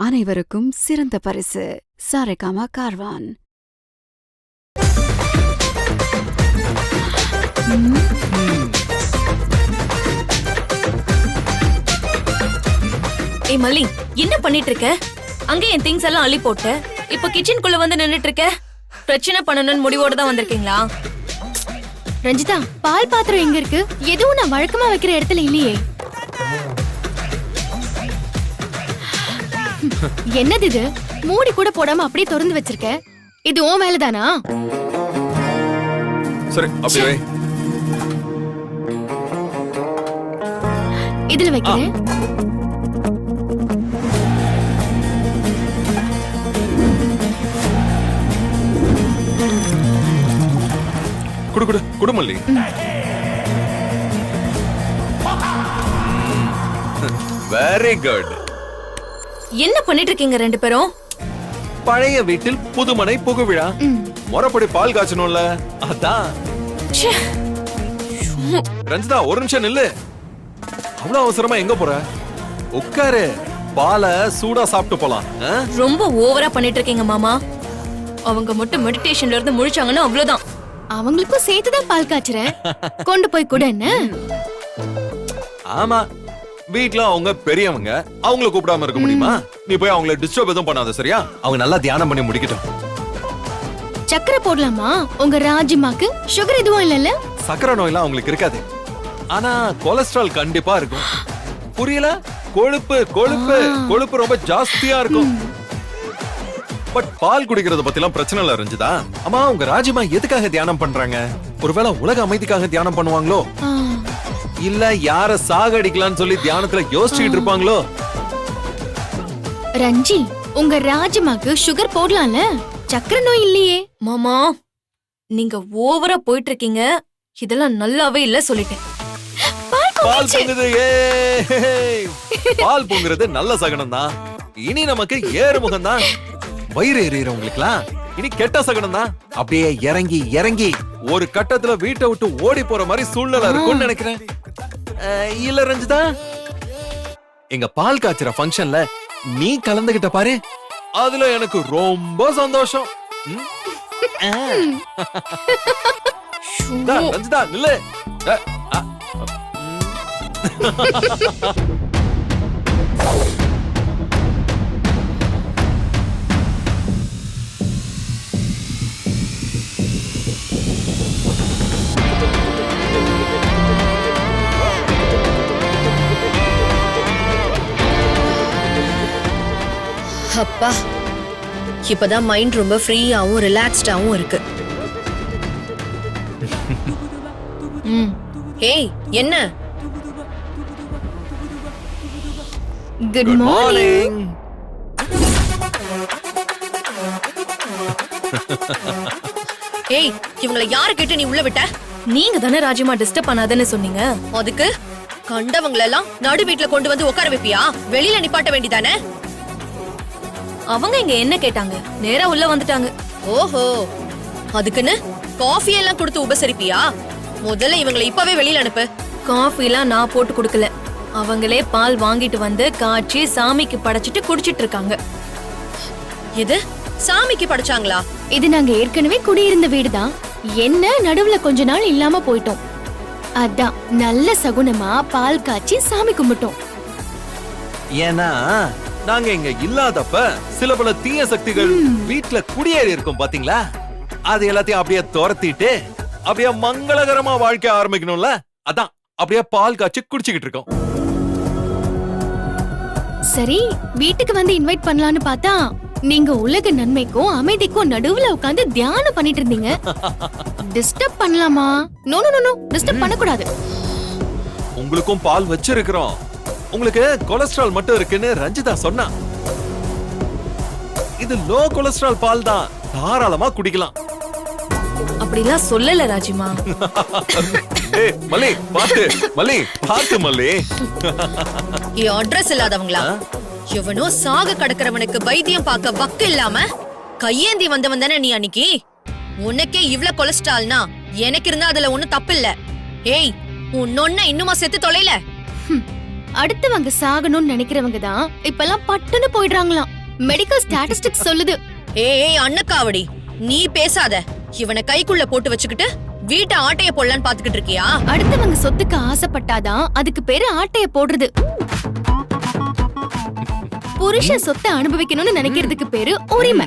அனைவருக்கும் சிறந்த பரிசு சாரேகாமா கார்வான். ஏய் மல்லி, என்ன பண்ணிட்டு இருக்க? அங்கே என் திங்ஸ் எல்லாம் அள்ளி போட்டு இப்ப கிச்சனுக்குள்ள வந்து நின்னுட்டு இருக்க. பிரச்சனை பண்ணணும்னு முடிவோட தான் வந்திருக்கீங்களா? ரஞ்சிதா, பால் பாத்திரம் எங்க இருக்கு? எதுவும் நான் வழக்கமா வைக்கிற இடத்துல இல்லையே. என்னது இது? மூடி கூட போடாம அப்படியே திறந்து வச்சிருக்க. இது உன் வேலைதானா? சரி, அப்படியே வை. இதுல வைக்கிறேன். குடு குடு குடு மல்லி. Very good. என்ன பண்ணிட்டு இருக்கீங்க ரெண்டு பேரும்? பழைய வீட்டில் புதுமனை புகுவிழா. முறைப்படி பால் காய்ச்சணும்ல, அதான். ச்சே. ரஞ்சிதா, ஒரு நிமிஷம் நில்லு. அவ்வளவு அவசரமா எங்க போற? உட்காரு, பாலை சூடா சாப்பிட்டு போலாம். ரொம்ப ஓவரா பண்ணிட்டு இருக்கீங்க மாமா. அவங்க மட்டும் மெடிடேஷன்ல இருந்து முழிச்சாங்கன்னா அவ்வளவுதான். அவங்களுக்கும் சேர்த்துதான் பால் காய்ச்சறேன். கொண்டு போய் கூட என்ன? ஆமா, வீட்ல அவங்க பெரியவங்க, அவங்கள கூப்பிடாம இருக்க முடியுமா? நீ போய் அவங்கள டிஸ்டர்ப் எதுவும் பண்ணாத, சரியா? அவங்க நல்லா தியானம் பண்ணி முடிக்கட்டும். சக்கரை போடலாமா? உங்க ராஜிமாக்கு சுகர் எதுவும் இல்லல்ல? சக்கரை நோயெல்லாம் அவங்களுக்கு இருக்காது, ஆனா கொலஸ்ட்ரால் கண்டிப்பா இருக்கும். புரியல? கொழுப்பு கொழுப்பு கொழுப்பு ரொம்ப ஜாஸ்தியா இருக்கும். பட் பால் குடிக்கிறத பத்திலாம் பிரச்சனை இல்ல ரஞ்சிதா. அம்மா, உங்க ராஜிமா எதுக்காக தியானம் பண்றாங்க? ஒருவேளை உலக அமைதிக்காக தியானம் பண்ணுவாங்களோ, இல்ல யார சாகடிக்கலாம்னு சொல்லி தியானத்துல யோசிச்சுட்டு இருப்பாங்களோ? ரஞ்சி, உங்க ராஜிமாக்கு சுகர் போடலாம்ல, சக்கரை நோய் இல்லையே. மாமா, நீங்க ஓவரா போயிட்டு இருக்கீங்க. இதெல்லாம் நல்லாவே இல்ல சொல்லிட்டேன். பால் பொங்குது. பால் பொங்குறது நல்ல சகனம் தான். இனி நமக்கு ஏறுமுகம் தான். வயிறு எறியறவங்களுக்குலாம் இனி கெட்ட சகனம் தான். அப்படியே இறங்கி இறங்கி ஒரு கட்டத்துல வீட்டை விட்டு ஓடி போற மாதிரி சூழ்நிலை இருக்கும்னு நினைக்கிறேன். இல்ல ரஞ்சிதா, எங்க பால் காய்ச்சற ஃபங்க்ஷன்ல நீ கலந்துகிட்ட பாரு, அதுல எனக்கு ரொம்ப சந்தோஷம். ரஞ்சிதா நில்லு. அப்பா, இப்பதான் மைண்ட் ரொம்ப ஃப்ரீயாவும் ரிலாக்ஸ்டாவும் இருக்கு. ஏய், என்ன? Good morning. ஏய், இவங்களை யாரு கேட்டு நீ உள்ள விட்ட? நீங்க தானே ராஜிமா டிஸ்டர்ப் பண்ணாதன்னு சொன்னீங்க. அதுக்கு கண்டவங்களெல்லாம் நடு வீட்டுல கொண்டு வந்து உட்கார வைப்பியா? வெளியில நிப்பாட்ட வேண்டிதானே? அவங்க இங்க என்ன கேட்டாங்க? நேரா உள்ள வந்துட்டாங்க. ஓஹோ, அதுக்குன்னு காஃபி எல்லாம் கொடுத்து உபசரிப்பியா? முதல்ல இவங்களை இப்பவே வெளியில அனுப்பு. காஃபி எல்லாம் நான் போட்டு கொடுக்கல. அவங்களே பால் வாங்கிட்டு வந்து காய்ச்சி சாமிக்கு படைச்சிட்டு குடிச்சிட்டு இருக்காங்க. எது? சாமிக்கு படைச்சாங்களா? இது நாங்க ஏற்கனவே குடியிருந்த வீடுதான். என்ன நடுவுல கொஞ்ச நாள் இல்லாம போயிட்டோம். அதான் நல்ல சகுனமா பால் காய்ச்சி சாமி கும்பிட்டோம். ஏன்னா நாங்க இங்க இல்லாதப்ப சில பல தீய சக்திகள் வீட்டுல குடியேறி இருக்கும் பாத்தீங்களா? அது எல்லாத்தையும் அப்படியே துரத்திட்டு அப்படியே மங்களகரமா வாழ்க்கை ஆரம்பிக்கணும்ல, அதான் அப்படியே பால் காய்ச்சி குடிச்சுக்கிட்டு இருக்கோம். சரி, வீட்டுக்கு வந்து இன்வைட் பண்ணலான்னு பார்த்தா நீங்க உலக நன்மைக்கும் அமைதிக்கும் நடுவுல உட்கார்ந்து தியானம் பண்ணிட்டு இருந்தீங்க. டிஸ்டர்ப் பண்ணலாமா? நோ நோ நோ, டிஸ்டர்ப் பண்ண கூடாது. உங்களுக்கும் பால் வச்சிருக்கிறோம். உங்களுக்கு கொலஸ்ட்ரால் மட்டும் இருக்குன்னு ரஞ்சிதா சொன்னா. இது லோ கொலஸ்ட்ரால் பால் தான், தாராளமா குடிக்கலாம். அப்படிலாம் சொல்லல ராஜிமா. ஏய் மல்லி, பாத்து மல்லி, பாத்து மல்லி. அட்ரஸ் இல்லாதவங்களா? எவனோ சாக கடக்கிறவனுக்கு வைத்தியம் பார்க்க வக்கு இல்லாம கையேந்தி வந்தவன் தானே நீ அன்னைக்கு? உனக்கே இவ்ளோ கொலஸ்ட்ரால்னா எனக்கு இருந்தா அதுல ஒண்ணும் தப்பு இல்ல. ஏய், உன்னொன்ன இன்னுமா செத்து தொலைல? அடுத்தவங்க சாகணும்னு நினைக்கிறவங்க தான் இப்பெல்லாம் பட்டுன்னு போயிடுறாங்களாம். மெடிக்கல் ஸ்டாட்டிஸ்டிக்ஸ் சொல்லுது. ஏய் அண்ணக்காவடி, நீ பேசாத. இவனை கைக்குள்ள போட்டு வச்சுக்கிட்டு வீட்டை ஆட்டைய போடலான்னு பாத்துக்கிட்டு இருக்கியா? அடுத்தவங்க சொத்துக்கு ஆசைப்பட்டாதான் அதுக்கு பேரு ஆட்டைய போடுறது. புருஷன் சொத்தை அனுபவிக்கணும்னு நினைக்கிறதுக்கு பேரு உரிமை.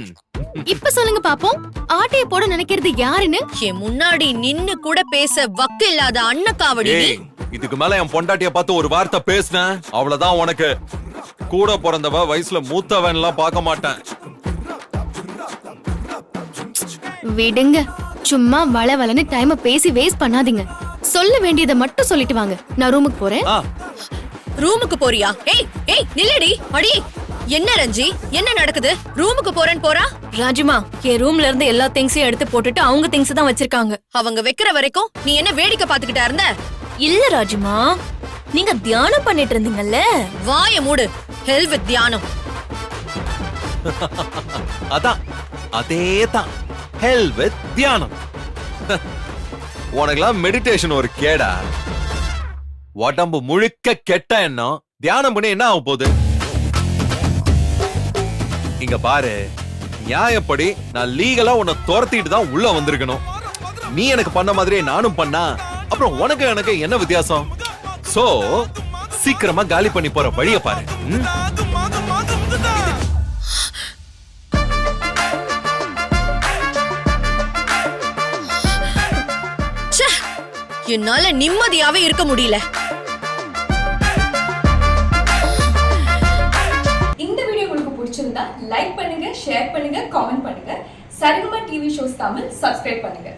இப்ப சொல்லுங்க பாப்போம், ஆட்டைய போட நினைக்கிறது யாருன்னு? என் முன்னாடி நின்னு கூட பேச வக்கு இல்லாத அண்ணக்காவடி நீ. ஏய், இதுக்கு மேல என் பொண்டாட்டிய பார்த்து ஒரு வார்த்தை பேசுன அவ்வளவுதான் உனக்கு. கூட பிறந்தவ வயசுல மூத்தவன் எல்லாம் பார்க்க மாட்டேன். விடுங்க, சும்மா வளவலன்னு டைம் பேசி வேஸ்ட் பண்ணாதீங்க. சொல்ல வேண்டியதை மட்டும் சொல்லிட்டு வாங்க, நான் ரூமுக்கு போறேன். ஆ, ரூமுக்கு போறியா? ஏய் ஏய் நில்லடி. அடி என்ன ரஞ்சி, என்ன நடக்குது? ரூமுக்கு போறேன்னு போறா? ராஜிமா, என் ரூம்ல இருந்து எல்லா திங்ஸையும் எடுத்து போட்டுட்டு அவங்க திங்ஸ் தான் வச்சிருக்காங்க. அவங்க வைக்கிற வரைக்கும் நீ என்ன வேடிக்கை பாத்துக்கிட்டா இருந்த? இல்ல ராஜிமா, நீங்க தியானம் பண்ணிட்டு இருந்தீங்கல்ல. வாய மூடு. ஹெல் வித் தியானம். அதான் அதேதான் ஹெல் வித் தியானம். உனக்கெல்லாம் மெடிடேஷன் ஒரு கேடா? உடம்பு முழுக்க கெட்ட எண்ணம். தியானம் பண்ணி என்ன ஆக போகுது? இங்க பாரு, நியாயப்படி நான் லீகலா உன்னை துரத்திட்டு தான் உள்ள வந்திருக்கணும். நீ எனக்கு பண்ண மாதிரியே நானும் பண்ணா அப்புறம் உனக்கு எனக்கு என்ன வித்தியாசம்? சோ சீக்கிரமா காலி பண்ணி போற வழிய பாரு. ச்சே, என்னால நிம்மதியாவே இருக்க முடியல. இந்த வீடியோ உங்களுக்கு பிடிச்சிருந்தா லைக் பண்ணுங்க, ஷேர் பண்ணுங்க, காமெண்ட் பண்ணுங்க. Saregama TV shows Tamil subscribe பண்ணுங்க.